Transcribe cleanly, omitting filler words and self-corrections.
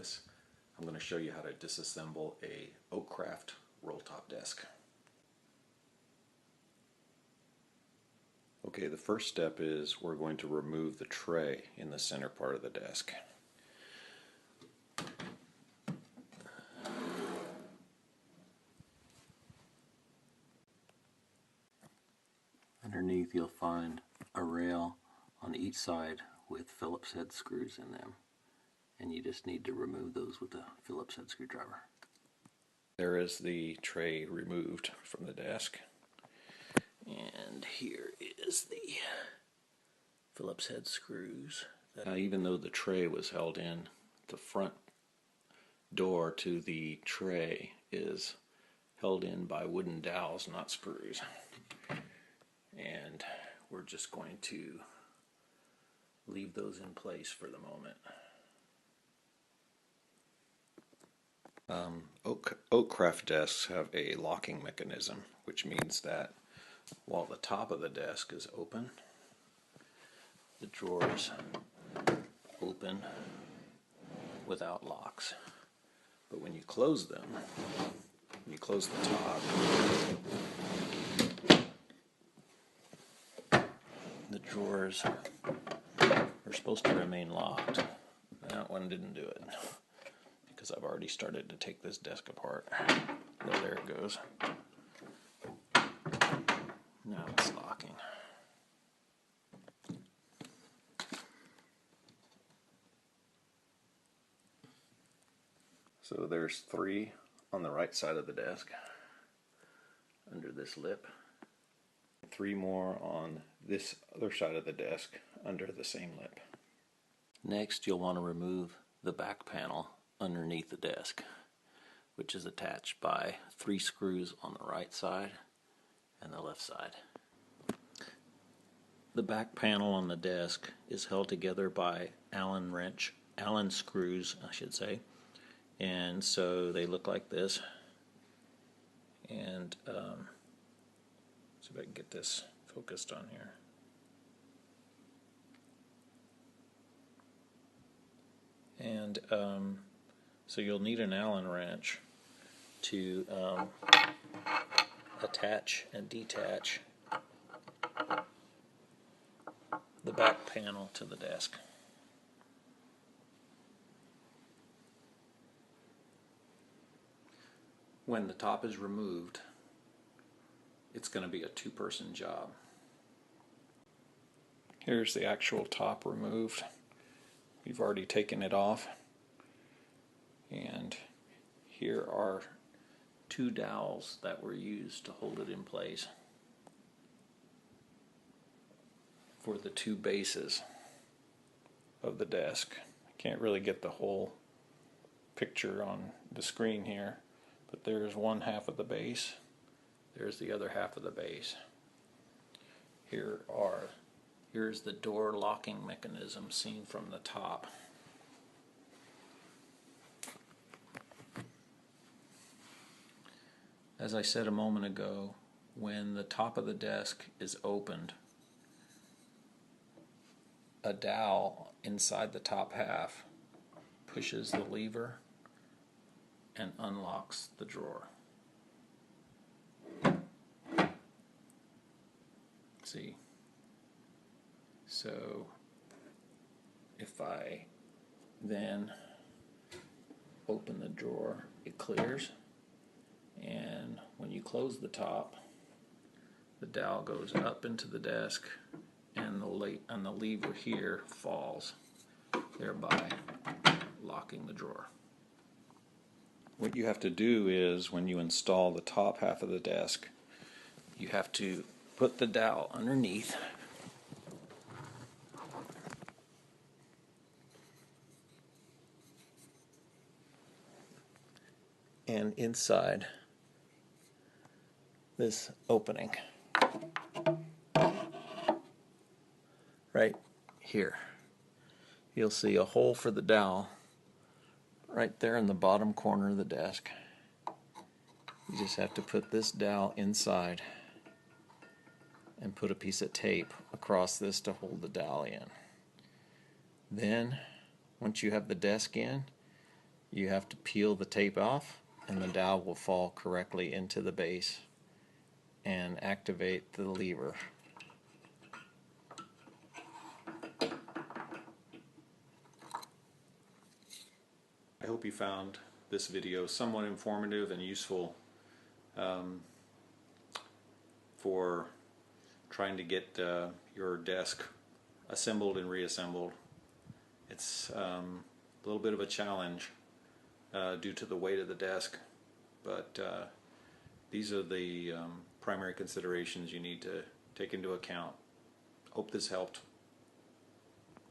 this, I'm going to show you how to disassemble a Oakcraft roll-top desk. Okay, the first step is we're going to remove the tray in the center part of the desk. Underneath you'll find a rail on each side with Phillips head screws in them, and you just need to remove those with a Phillips head screwdriver. There is the tray removed from the desk, and here is the Phillips head screws. Even though the tray was held in, the front door to the tray is held in by wooden dowels, not screws. And we're just going to leave those in place for the moment. Oakcraft desks have a locking mechanism, which means that while the top of the desk is open, the drawers open without locks. But when you close them, when you close the top, the drawers are supposed to remain locked. That one didn't do it, because I've already started to take this desk apart. Oh, there it goes. Now it's locking. So there's 3 on the right side of the desk under this lip. 3 more on this other side of the desk under the same lip. Next, you'll want to remove the back panel underneath the desk, which is attached by 3 screws on the right side and the left side. The back panel on the desk is held together by Allen screws, I should say, and so they look like this. And see if I can get this focused on here. And so you'll need an Allen wrench to attach and detach the back panel to the desk. When the top is removed, it's going to be a 2-person job. Here's the actual top removed. We've already taken it off. And here are 2 dowels that were used to hold it in place for the 2 bases of the desk. I can't really get the whole picture on the screen here, but there's one half of the base. There's the other half of the base. Here's the door locking mechanism seen from the top. As I said a moment ago, when the top of the desk is opened, a dowel inside the top half pushes the lever and unlocks the drawer. See? So if I then open the drawer, it clears, and when you close the top, the dowel goes up into the desk, and the lever here falls, thereby locking the drawer. What you have to do is, when you install the top half of the desk, you have to put the dowel underneath, and inside this opening right here, you'll see a hole for the dowel right there in the bottom corner of the desk. You just have to put this dowel inside and put a piece of tape across this to hold the dowel in. Then, once you have the desk in, you have to peel the tape off, and the dowel will fall correctly into the base and activate the lever. I hope you found this video somewhat informative and useful for trying to get your desk assembled and reassembled. It's a little bit of a challenge due to the weight of the desk, but these are the primary considerations you need to take into account. Hope this helped.